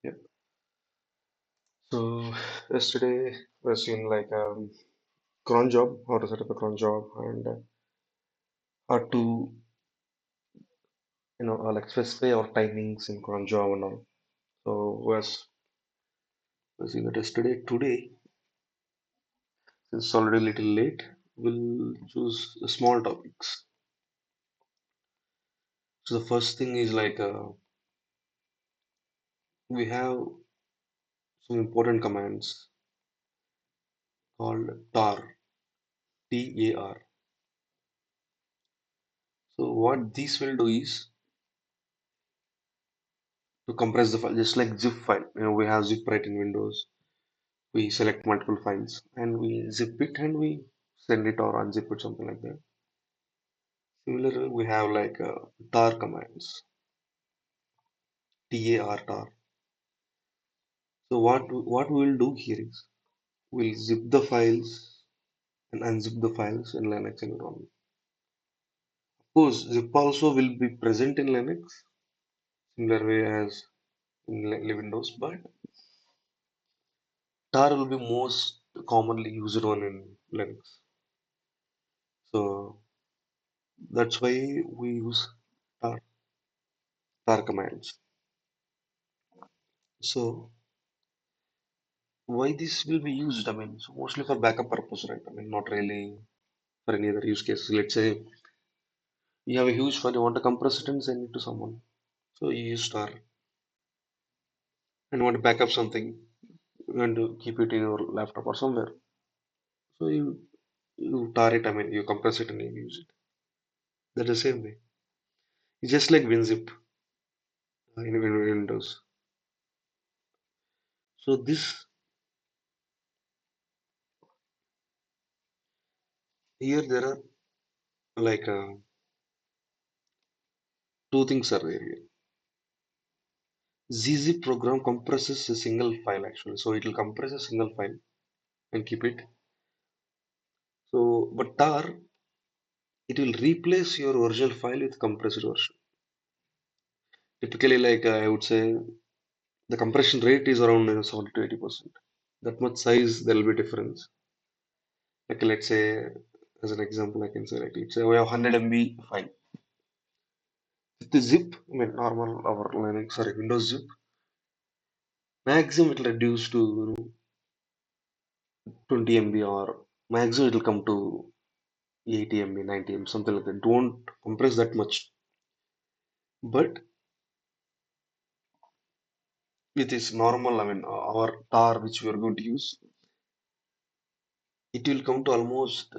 Yep. So yesterday was in like cron job, how to set up a cron job, and how to like specify our timings in cron job and all. So was in it yesterday. Today, since it's already a little late, we'll choose small topics. So the first thing is like we have some important commands called tar, T-A-R. So what this will do is to compress the file, just like zip file. We have zip right in Windows. We select multiple files and we zip it and we send it or unzip it, something like that. Similarly, we have like tar commands, tar tar. So what we will do here is we'll zip the files and unzip the files in Linux environment. Of course, zip also will be present in Linux, similar way as in Windows, but tar will be most commonly used one in Linux. So that's why we use tar, tar commands. So why this will be used? I mean, so mostly for backup purpose, right? I mean, not really for any other use case. Let's say you have a huge file, you want to compress it and send it to someone. So you use tar and want to back up something, you want to keep it in your laptop or somewhere. So you tar it, I mean, you compress it and you use it. That's the same way. It's just like WinZip in Windows. So this here there are like two things are there here. ZZip program compresses a single file actually. So it will compress a single file and keep it. So, but tar, it will replace your original file with compressed version. Typically, like I would say, the compression rate is around 70 to 80%. That much size, there will be difference. Like let's say, as an example, I can say like let's say we have 100 MB file. With the zip, I mean normal our Linux or Windows zip, maximum it will reduce to 20 MB or maximum it will come to 80 MB, 90 MB, something like that. Don't compress that much. But with this normal, I mean our tar which we are going to use, it will come to almost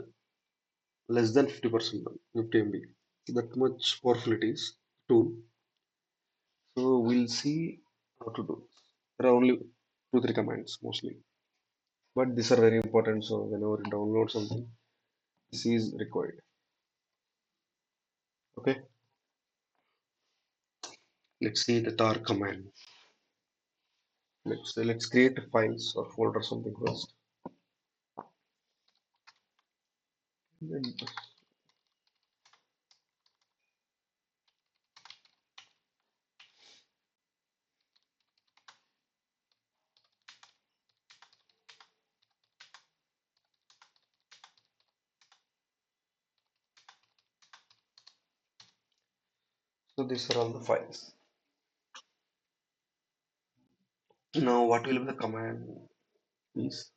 less than 50%, 50 MB. That much powerful it is tool. So we'll see how to do. There are only two, three commands mostly. But these are very important. So whenever you download something, this is required. Okay. Let's see the tar command. Let's create files or folder something first. Then- So these are all the files. Now what will be the command is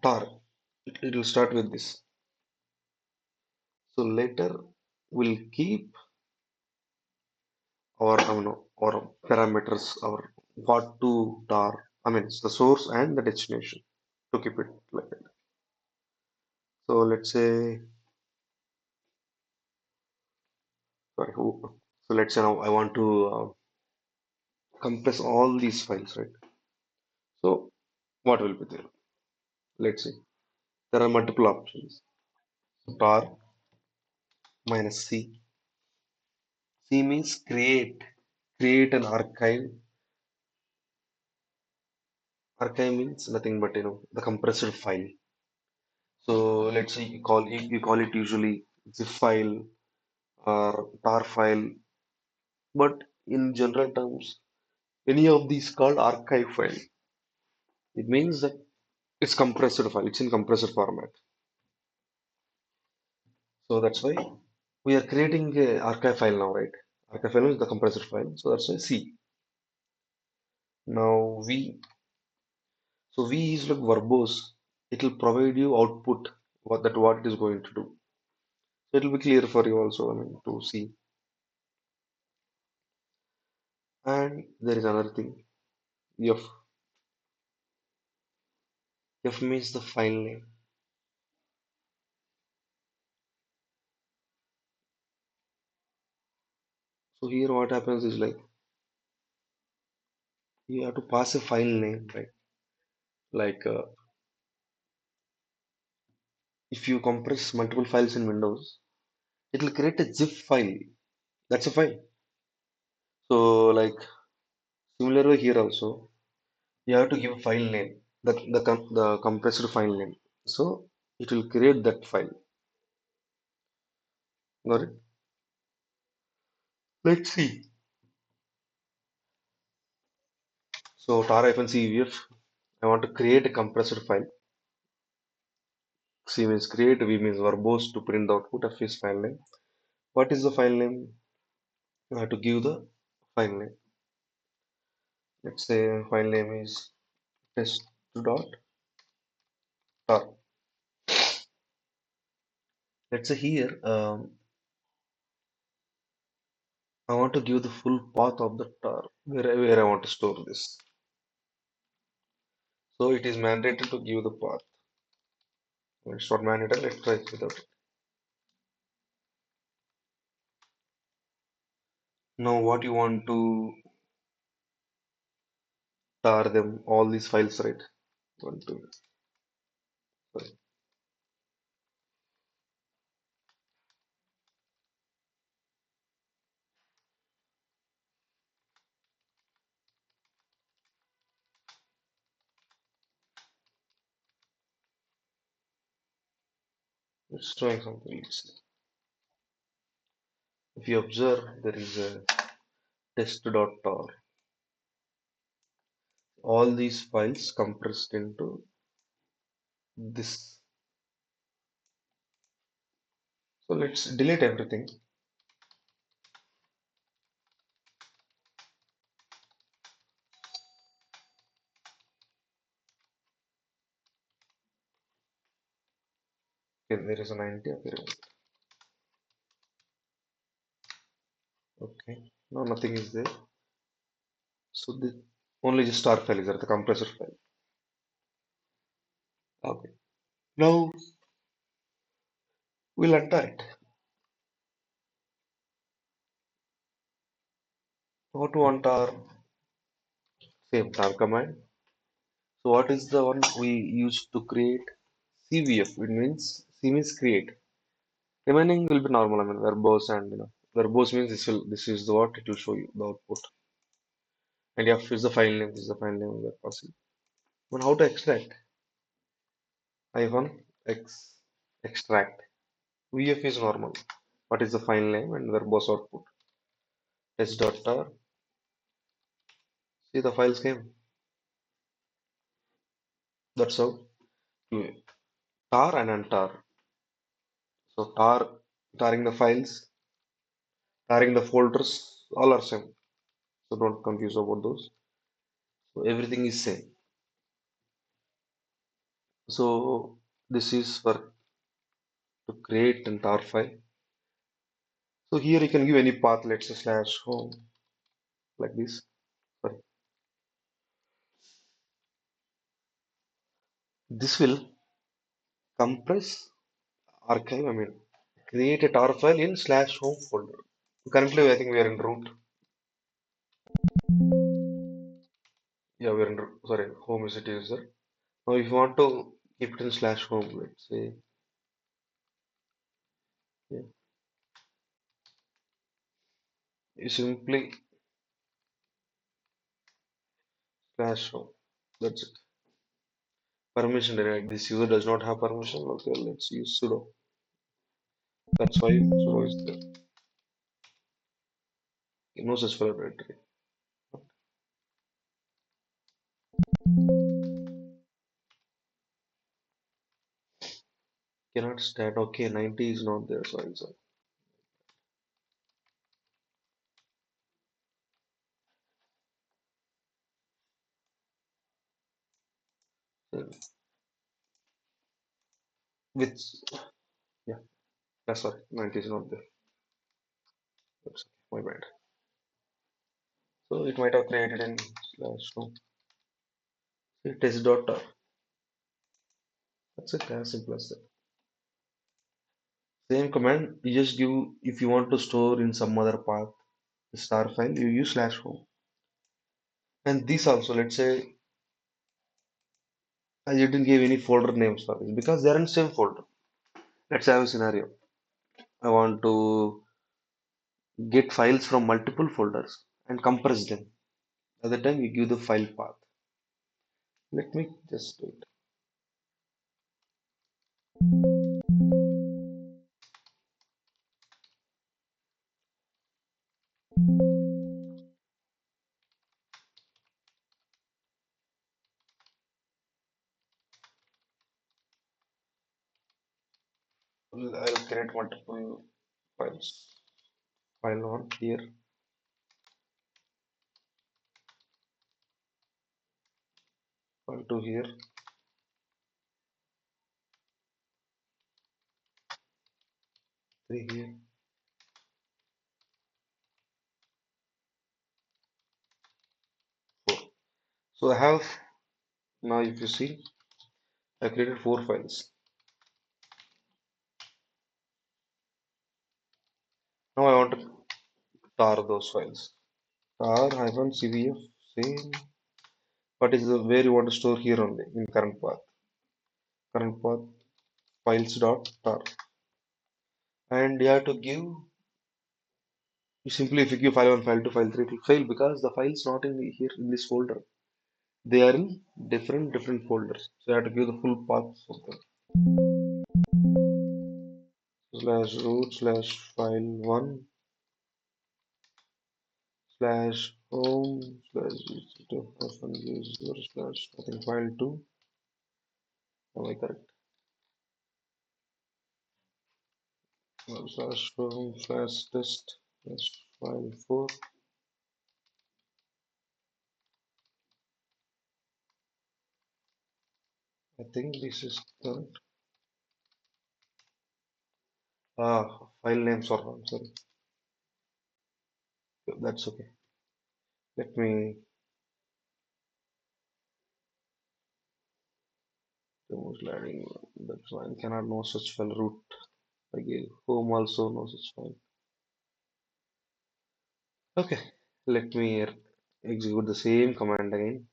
tar. It will start with this. So later we'll keep or or parameters or what to tar. I mean it's the source and the destination to keep it like that. So let's say sorry, so let's say now I want to compress all these files, right? So what will be there? Let's see. There are multiple options. Tar minus C. C means create an archive. Archive means nothing but the compressed file. So let's say you call it usually zip file or tar file, but in general terms, any of these called archive file. It means that it's compressed file, it's in compressed format. So that's why we are creating a archive file now, right? Archive file is the compressed file. So that's why C. Now V. So V is like verbose. It will provide you output what it is going to do. So it will be clear for you also, I mean, to see. And there is another thing. F. F means the file name. So here what happens is like you have to pass a file name, right? Like if you compress multiple files in Windows, it will create a zip file. That's a file. So like similarly here also, you have to give a file name, the compressed file name. So it will create that file. Got it? Let's see. So tar-cvf, I want to create a compressed file. C means create, V means verbose to print the output of his file name. What is the file name? You have to give the file name. Let's say file name is test.tar. Let's say here I want to give the full path of the tar where I want to store this. So it is mandated to give the path. It's not mandatory. Let's try it without it. Now what you want to tar them all these files, right? One, two, sorry. Let's try something. Let's see. If you observe, there is a test.tar. All these files compressed into this. So let's delete everything. Okay, there is a 90. Okay, okay. No, nothing is there. So the only just tar file is there, the compressor file. Okay. Now we'll enter it. What to want our same tar command. So what is the one we use to create CVF? It means C means create. Remaining will be normal. I mean verbose and verbose means this is the what it will show you the output. And F is the file name. This is the file name we are passing. But how to extract? Hyphen X extract. VF is normal. What is the file name and verbose output? Test.tar. See the files came. That's how to tar and untar. So tarring the files, tarring the folders, all are same. So don't confuse about those. So everything is same. So this is for to create an tar file. So here you can give any path, let's say slash home like this. Sorry. This will compress archive, I mean create a tar file in slash home folder. Currently I think we are in root. Yeah, we are in sorry, home is it user. Now if you want to keep it in slash home, let's say yeah, you simply slash home. That's it. Permission denied. This user does not have permission. Okay, let's use sudo. That's why sudo is there. No such file directory. Cannot start. Okay, 90 is not there, so I'll say. So, with yeah, that's sorry, 90 is not there. That's my bad. So it might have created in slash no. Test dot tar. That's it, as simple as that. Same command, you just give if you want to store in some other path the star file, you use slash home. And this also, let's say I didn't give any folder names for this because they are in same folder. Let's have a scenario. I want to get files from multiple folders and compress them. At the time you give the file path. Let me just do it. I'll create multiple files. File 1 here, file 2 here, 3 here, 4. So I have now if you see I created 4 files. Now I want to tar those files. Tar hyphen cvf same. What is the where you want to store here only in current path. Current path files dot tar. And you have to give you simply if you give file 1, file 2, file 3, it will fail because the files not in here in this folder. They are in different folders. So you have to give the full path for them. Slash root slash file 1 slash home slash user slash I think file 2. Am I correct? Slash home slash test slash file 4. I think this is correct. File names are wrong. Sorry. That's okay. Let me remove sliding. That's fine. Cannot know such file root. I gave home also no such file. Okay. Let me execute the same command again.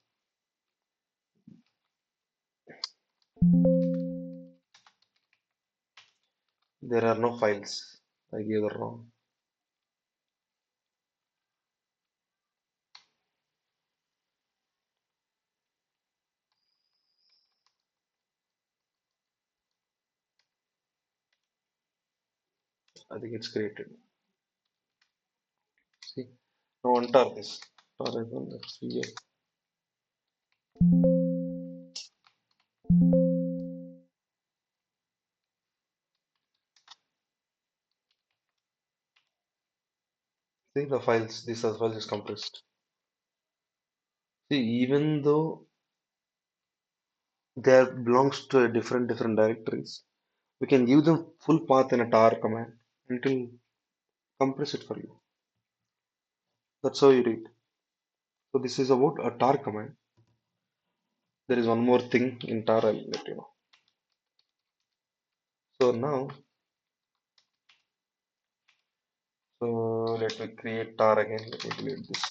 There are no files. I gave the wrong. I think it's created. See. Now untar this. Tar is on XVF. See the files. These are files is compressed. See, even though they belongs to a different directories, we can give them full path in a tar command and it will compress it for you. That's how you do it. So this is about a tar command. There is one more thing in tar I'll let you know. So now, so let me create tar again. Let me delete this.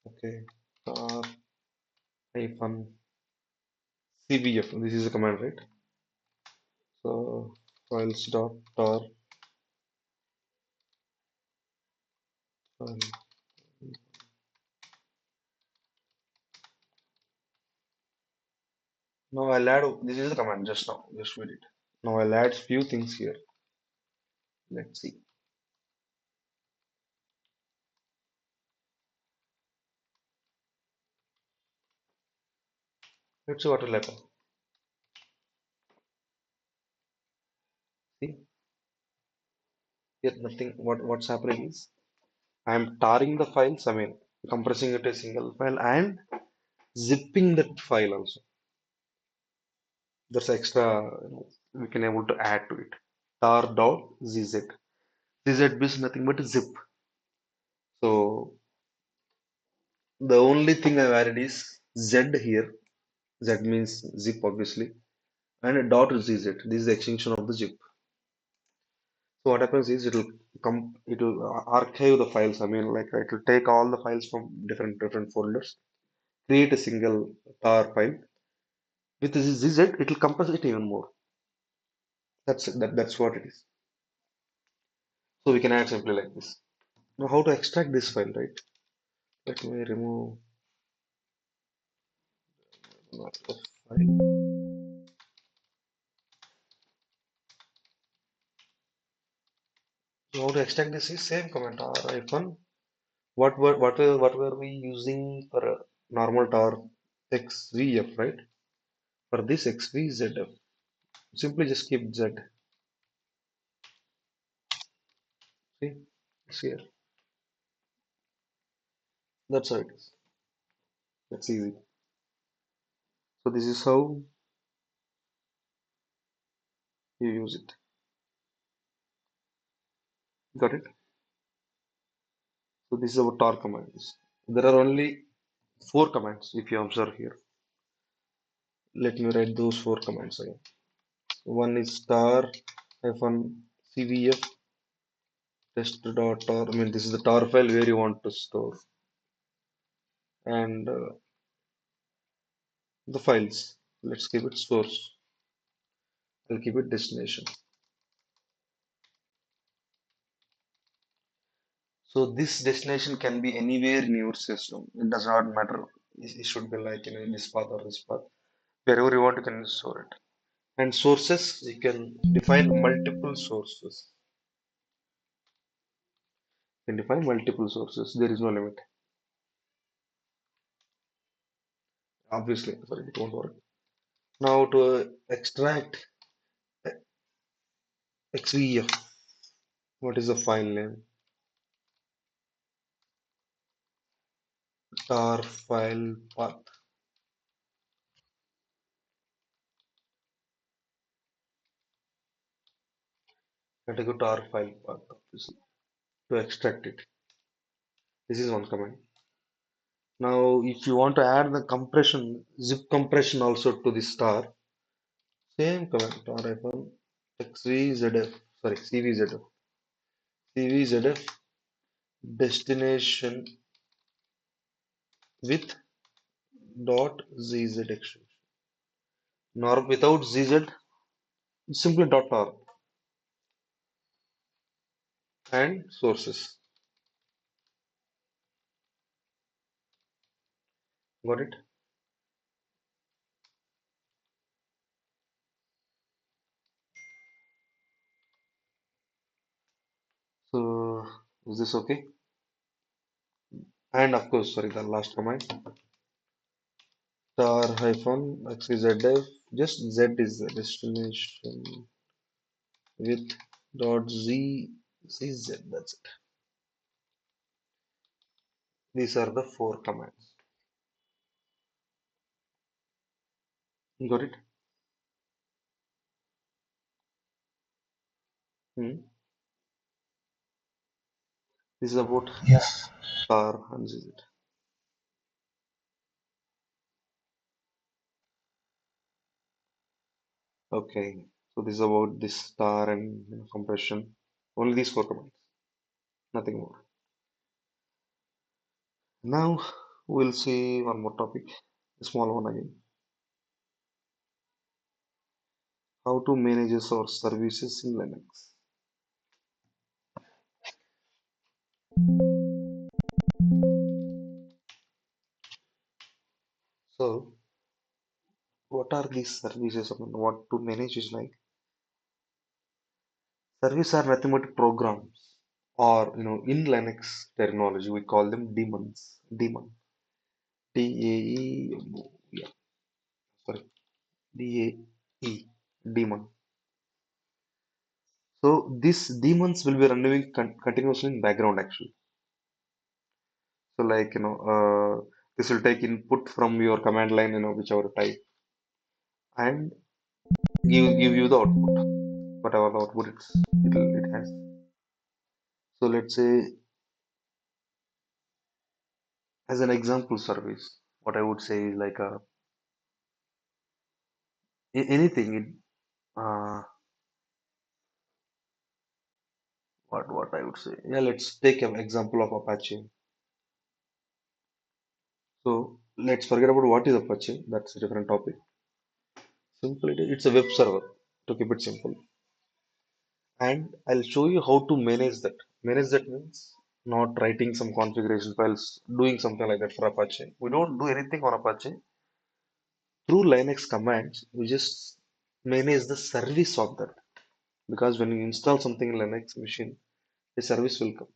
Okay, tar hyphen cbf. This is a command, right? So files dot tar file Now I'll add, this is the command just now, just read it. Now I'll add few things here. Let's see. Let's see what will happen. See, here nothing, what's happening is, I'm tarring the files, I mean, compressing it to a single file and zipping that file also. There's extra, we can able to add to it. Tar.zz. ZZ is nothing but zip. So the only thing I've added is Z here. Z means zip obviously. And a dot zz. This is the extension of the zip. So what happens is it will archive the files. I mean, like it will take all the files from different folders, create a single tar file. With this zz, it will compress it even more. That's it. That's what it is. So we can add simply like this. Now how to extract this file, right? Let me remove the file. So how to extract this is same command r hyphen. What were we using for a normal tar xvf, right? For this xvzf, simply just keep z. See, it's here. That's how it is. That's easy. So this is how you use it. Got it? So this is our tar commands. There are only four commands if you observe here. Let me write those four commands again. One is tar hyphen cvf test.tar. I mean, this is the tar file where you want to store, and the files. Let's keep it source. I'll keep it destination. So this destination can be anywhere in your system. It does not matter. It should be like this path or this path. Wherever you want, you can store it. And sources, you can define multiple sources. You can define multiple sources. There is no limit. Obviously, sorry, it won't work. Now to extract XVF, what is the file name? Tar file path. Let me go tar file path, obviously, to extract it. This is one command. Now, if you want to add the compression, zip compression also to this tar, same command, tar hyphen xvzf, sorry, cvzf, cvzf destination with dot zz extension. Nor without zz, simply dot tar and sources. Got it? So, is this okay? And of course, sorry, the last command, tar hyphen xvzf, just z is the destination with dot zz. That's it. These are the four commands. You got it? Hmm. This is about Yes. tar and zz. Okay. So this is about this tar and compression. Only these four commands, nothing more. Now we'll see one more topic, a small one again. How to manage our services in Linux. So what are these services? I mean, what to manage is like services are nothing but programs, or in Linux terminology, we call them daemons. Daemon. D-A-E, yeah, sorry, D-A-E, daemon. So these demons will be running continuously in background actually. So like this will take input from your command line, whichever type, and give you the output, whatever the output it has. So let's say as an example service, what I would say is like anything. What I would say. Yeah, let's take an example of Apache. So let's forget about what is Apache. That's a different topic. Simple, it's a web server to keep it simple. And I'll show you how to manage that. Manage that means not writing some configuration files, doing something like that for Apache. We don't do anything on Apache. Through Linux commands, we just manage the service of that. Because when you install something in Linux machine, a service will come.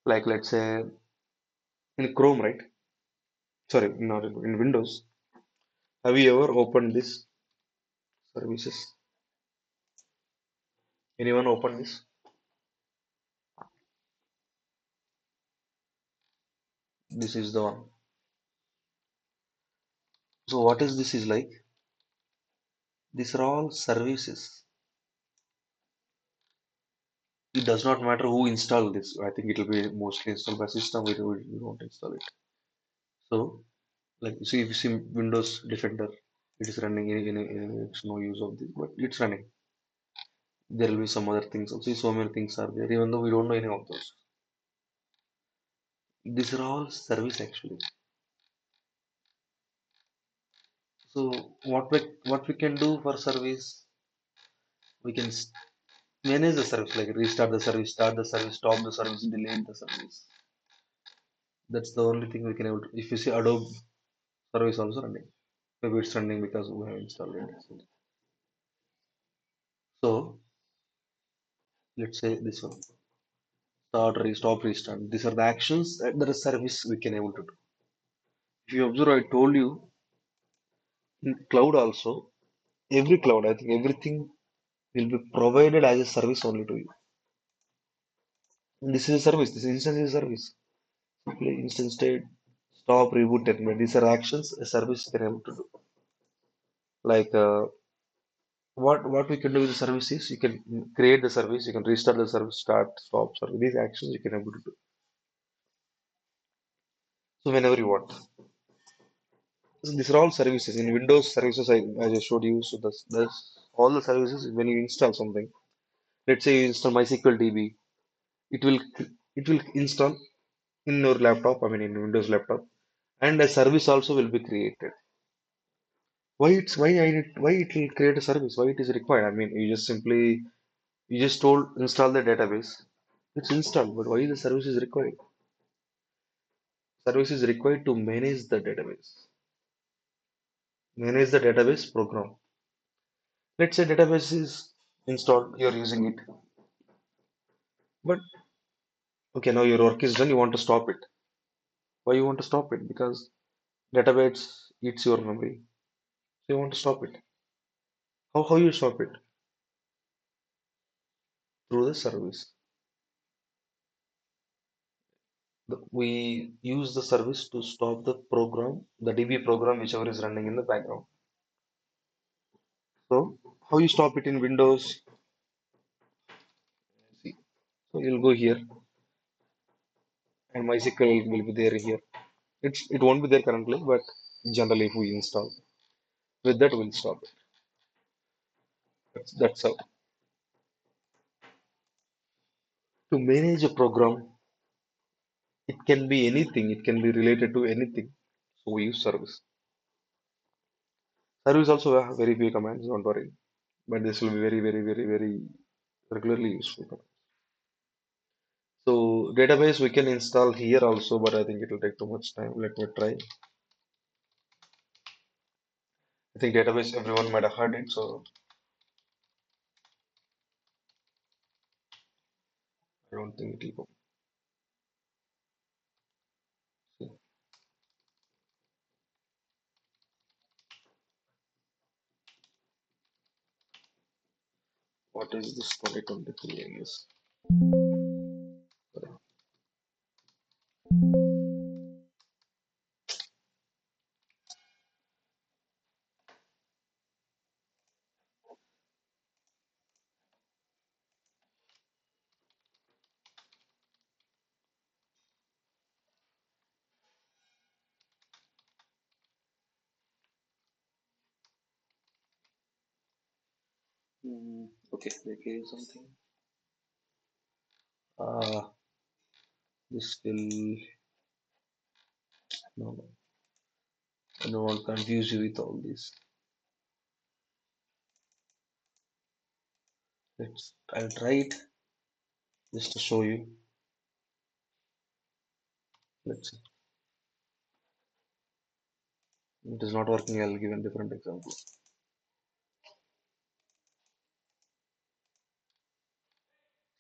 Like let's say in Chrome, right? Sorry, not in Windows. Have you ever opened this services? Anyone open this? This is the one. So what is this is like? These are all services. It does not matter who installed this. I think it will be mostly installed by system. We won't install it. So like see if you see Windows Defender, it is running it's no use of this, but it's running. There will be some other things. Also, so many things are there, even though we don't know any of those. These are all service actually. So what we can do for service, we can manage the service like restart the service, start the service, stop the service, delete the service. That's the only thing we can able to. If you see Adobe service also running, maybe it's running because we have installed it. So let's say this one, start, restop, restart. These are the actions that the service we can able to do. If you observe, I told you in cloud also, every cloud, I think everything will be provided as a service only to you. And this is a service. This instance is a service. Simply instance state, stop, reboot, terminate. These are actions a service can able to do. Like what we can do with the service is you can create the service, you can restart the service, start, stop service. These actions you can able to do. So whenever you want. So these are all services in Windows services. I just showed you. So that's all the services when you install something. Let's say you install MySQL DB, it will it will install in your laptop. I mean in Windows laptop, and a service also will be created. Why it will create a service? Why it is required? I mean you just told install the database. It's installed, but why the service is required? Service is required to manage the database program. Let's say database is installed, you're using it, but okay, now your work is done, you want to stop it. Why you want to stop it? Because database eats your memory, so you want to stop it. How you stop it? Through the service. We use the service to stop the program, the DB program, whichever is running in the background. So how you stop it in Windows? See, so you'll go here, and MySQL will be there here. It won't be there currently, but generally if we install with that we'll stop it. That's how to manage a program. It can be anything. It can be related to anything. So we use service. Service also have very few commands. Don't worry, but this will be very regularly useful. So database we can install here also, but I think it will take too much time. Let me try. I think database everyone might have heard it, so I don't think it will go. See, what is this 2023, I guess. Okay, they gave something. Uh, this will, no, no, I don't want to confuse you with all this. I'll try it just to show you. Let's see. It is not working. I'll give a different example.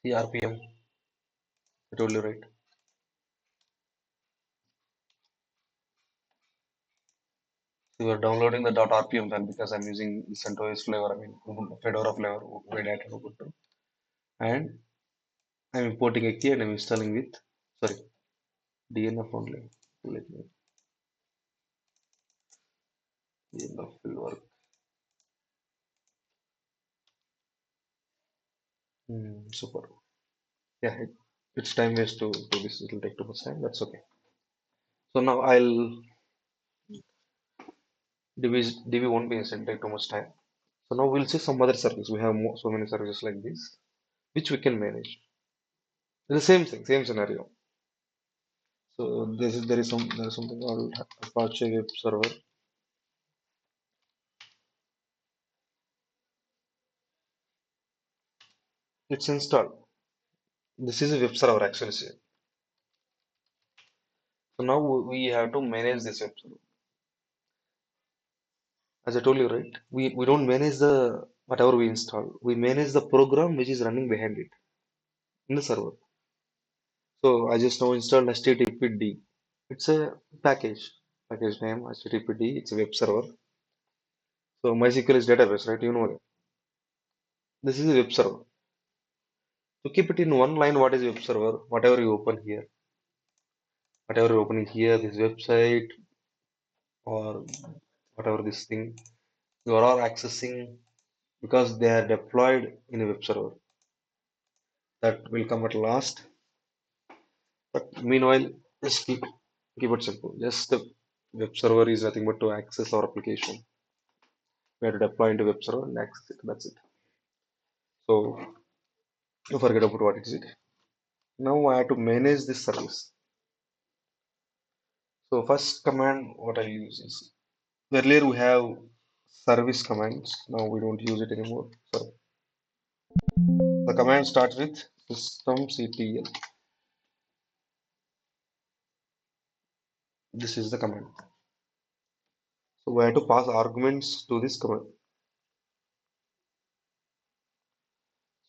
See RPM. I told you right. So you are downloading the .rpm file because I'm using CentOS flavor. I mean Fedora flavor, Red Hat and Ubuntu. And I'm importing a key and I'm installing with sorry DNF only. Let me DNF will work. Super. Yeah, it's time waste to do this. It'll take too much time. That's okay. So now I'll DB won't be take too much time. So now we'll see some other service. We have so many services like this, which we can manage. The same thing, same scenario. So there is something called Apache Web Server. It's installed. This is a web server actually. So now we have to manage this web server. As I told you, right? We don't manage the whatever we install. We manage the program which is running behind it in the server. So I just now installed HTTPD. It's a package name HTTPD. It's a web server. So MySQL is database, right? You know that. This is a web server. To keep it in one line, what is web server? Whatever you open here, this website or whatever this thing, you are all accessing because they are deployed in a web server. That will come at last. But meanwhile, just keep it simple. Just the web server is nothing but to access our application. We have to deploy into web server and access it. That's it. So you forget about what is it. Now I have to manage this service. So first command what I use is earlier we have service commands. Now we don't use it anymore. So the command starts with systemctl. This is the command. So we have to pass arguments to this command.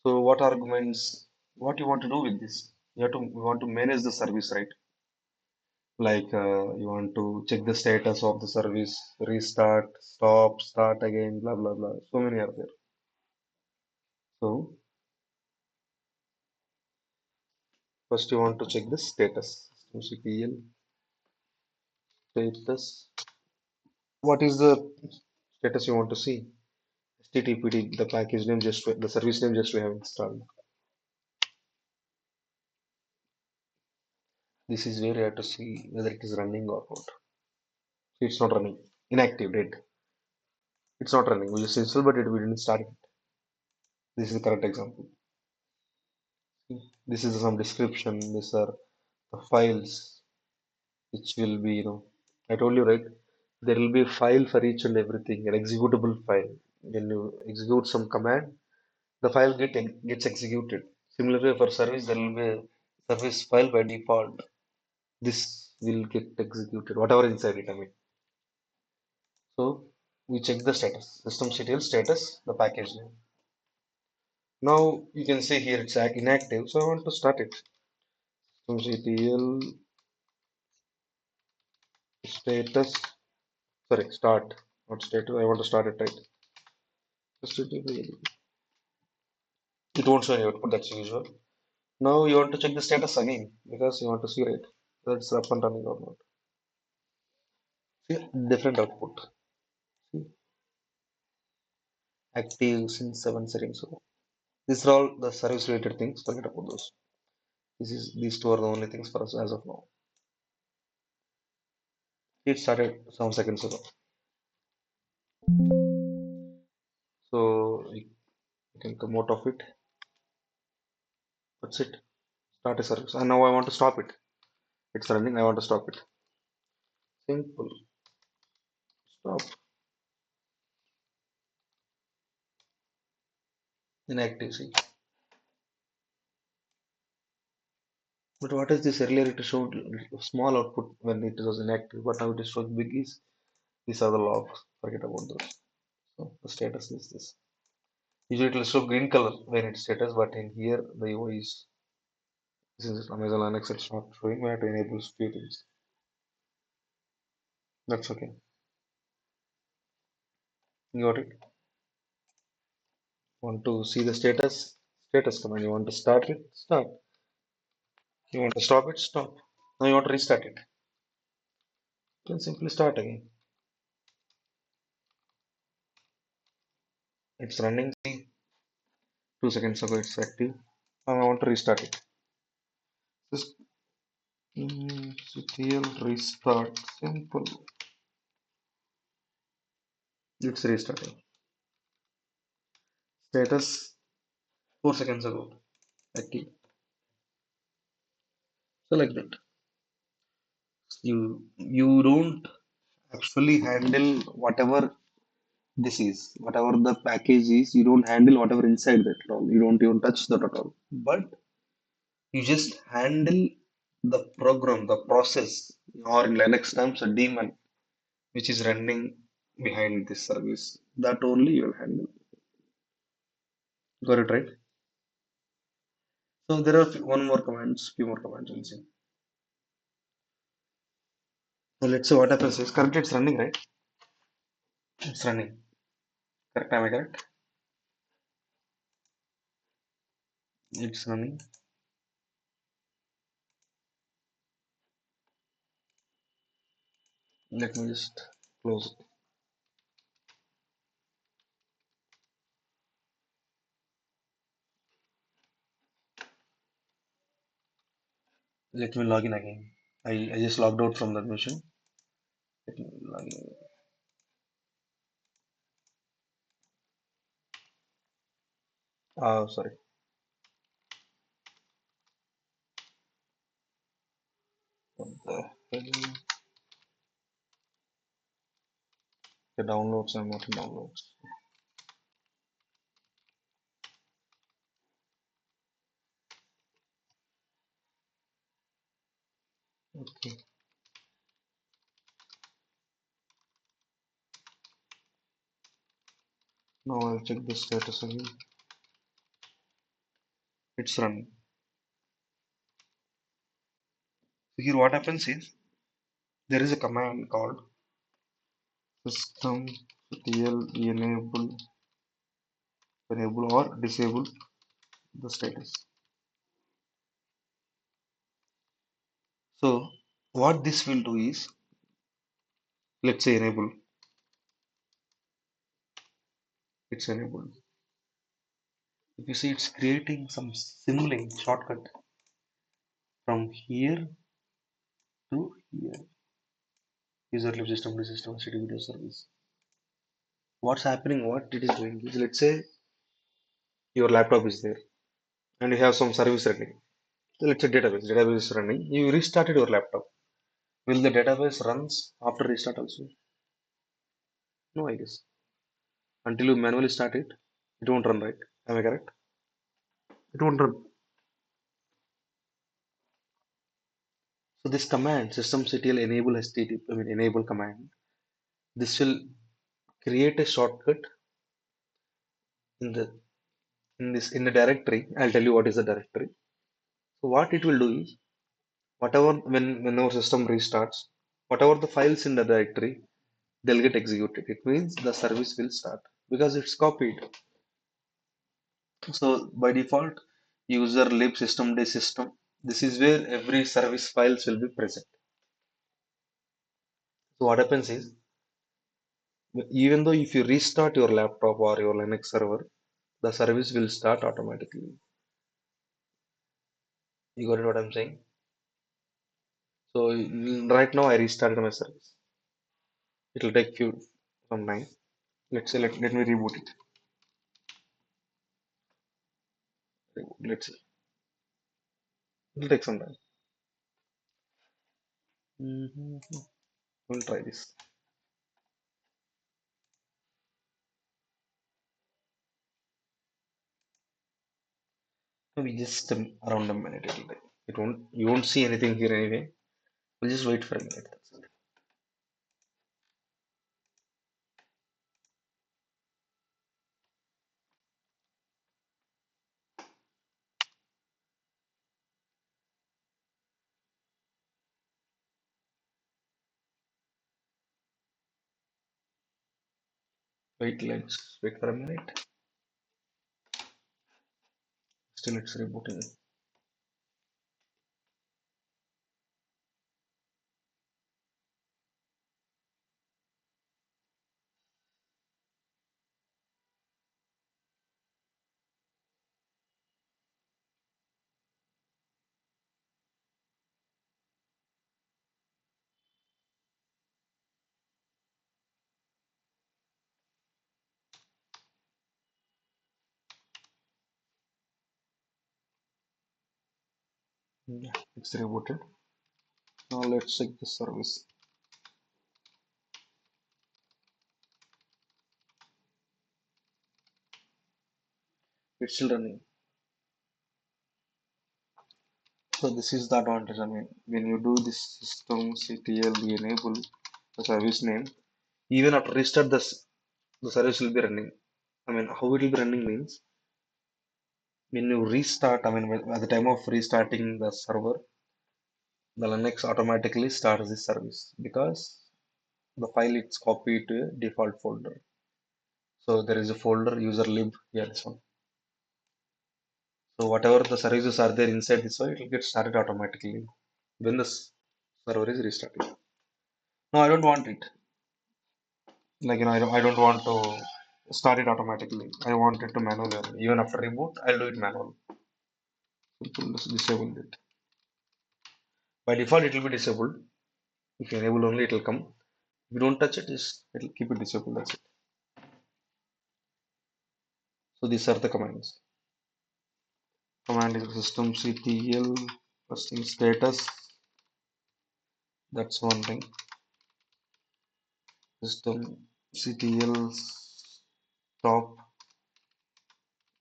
So what arguments? What you want to do with this? We want to manage the service, right? Like you want to check the status of the service, restart, stop, start again, blah blah blah. So many are there. So first you want to check the status. Systemctl status. What is the status you want to see? HTTPD, the package name just the service name just we have installed. This is where you have to see whether it is running or not. So it's not running. Inactive, dead. It's not running. We just installed, but we didn't start it. This is the correct example. This is some description. These are the files which will be, I told you, right? There will be a file for each and everything, an executable file. When you execute some command, the file gets executed. Similarly, for service, there will be a service file by default. This will get executed, whatever inside it, I mean. So We check the status, systemctl status, the package name. Now you can see here it's inactive, so I want to start it. Systemctl status, sorry, start, not status. I want to start it right. It won't show any output, that's usual. Now you want to check the status again because you want to see right. That's up and running or not. See, different output. See, active since 7 seconds ago. These are all the service related things. Forget about those. These two are the only things for us as of now. It started some seconds ago. So you can come out of it. That's it. Start a service. And now I want to stop it. It's running. I want to stop it. Simple. Stop. Inactive. See. But what is this earlier? It showed small output when it was inactive, but now it is showing big is. These are the logs. Forget about those. So the status is this. Usually it will show green color when it's status, but in here the UI is since it's Amazon Linux, it's not showing. We have to enable few things. That's okay. You got it. Want to see the status? Status command. You want to start it? Start. You want to stop it? Stop. Now you want to restart it. You can simply start again. It's running. See, 2 seconds ago it's active. Now I want to restart it. Just ctl restart. Simple. It's restarting. Status 4 seconds ago. Active. So like that. You don't actually handle whatever this is, whatever the package is, you don't handle whatever inside that at all. You don't even touch that at all. But you just handle the program, the process, or in Linux terms, a daemon, which is running behind this service. That only you will handle. Got it right? So there are few more commands we'll see. So let's say what happens is currently it's running, right? It's running. Correct, am I correct? It's running. Let me just close it. Let me log in again. I just logged out from that mission. Let me log in. Sorry. What the hell? The downloads, I'm not in downloads. Okay. Now I'll check the status again. It's running. So here what happens is there is a command called systemctl enable or disable the status. So what this will do is, let's say enable, it's enabled. If you see, it's creating some symlink shortcut from here to here. User live system to system city video service. What's happening? What it is doing is, let's say your laptop is there and you have some service running. So let's say database is running. You restarted your laptop. Will the database runs after restart also? No, I guess. Until you manually start it, it won't run, right? Am I correct? It won't run. So this command, systemctl enable HTTP, I mean enable command, this will create a shortcut in the in the directory. I'll tell you what is the directory. So what it will do is whatever when our system restarts, whatever the files in the directory, they'll get executed. It means the service will start because it's copied. So by default, user lib system system. This is where every service files will be present. So what happens is even though if you restart your laptop or your Linux server, the service will start automatically. You got it what I'm saying? So right now I restarted my service. It will take few some time. Let's say let me reboot it. Let's see. It will take some time. Mhm. We'll try this. Maybe just around a minute. It'll take. It won't. You won't see anything here anyway. We'll just wait for a minute. That's it. Let's wait for a minute. Still, it's rebooting. Yeah, it's rebooted. Now let's check the service. It's still running. So this is the advantage. I mean, when you do this systemctl enable the service name, even after restart the service will be running. I mean, how it will be running means when you restart. I mean, at the time of restarting the server, the Linux automatically starts this service because the file it's copied to a default folder. So there is a folder user lib here. This one. So whatever the services are there inside this one, it will get started automatically when the server is restarted. No, I don't want it. Like I don't want to start it automatically. I want it to manually run. Even after reboot, I'll do it manual. Simple, just disable it. By default, it will be disabled. If you enable only, it will come. If you don't touch it, it'll keep it disabled. That's it. So these are the commands. Command is systemctl first thing status. That's one thing. Systemctl stop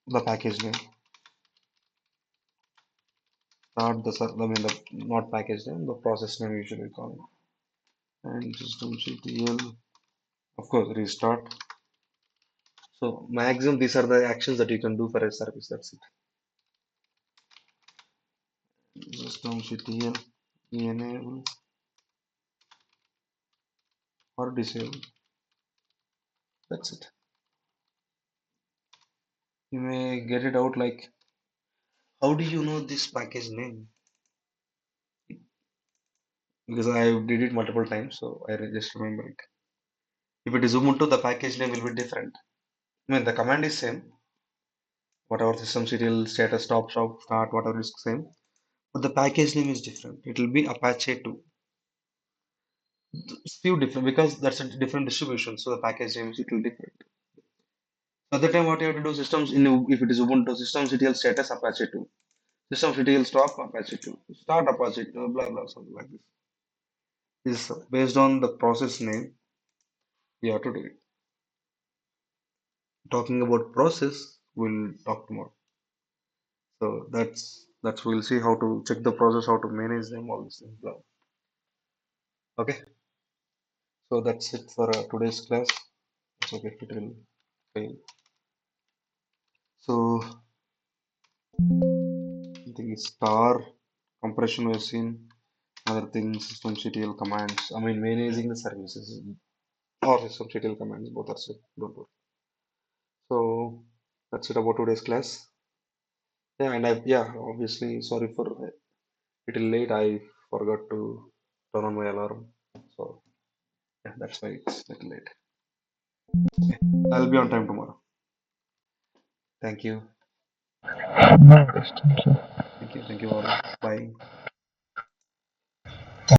the package name. Start the I mean the not package name, the process name usually we call it. And systemctl of course restart. So maximum these are the actions that you can do for a service. That's it. Systemctl enable or disable. That's it. You may get it out like how do you know this package name? Because I did it multiple times, so I just remember it. If it is Ubuntu, the package name will be different. I mean the command is same. Whatever systemctl status stop start whatever is same, but the package name is different. It will be Apache 2. Few different because that's a different distribution, so the package name is little different. So at the time, what you have to do systems in if it is Ubuntu, systemctl status Apache 2, systemctl stop Apache 2, start Apache 2, blah blah something like this. Is based on the process name we have to do it. Talking about process, we'll talk tomorrow. So that's we'll see how to check the process, how to manage them, all these things. Okay, so that's it for today's class. It's okay if it will fail. So I think it's star compression we've seen. Other things, systemctl commands. I mean, managing the services or systemctl commands, both are set. Don't worry. So that's it about today's class. Yeah, and yeah, obviously, sorry for little late. I forgot to turn on my alarm. So yeah, that's why it's little late. I'll be on time tomorrow. Thank you. No worries. Thank you. Thank you. Thank you all. Bye.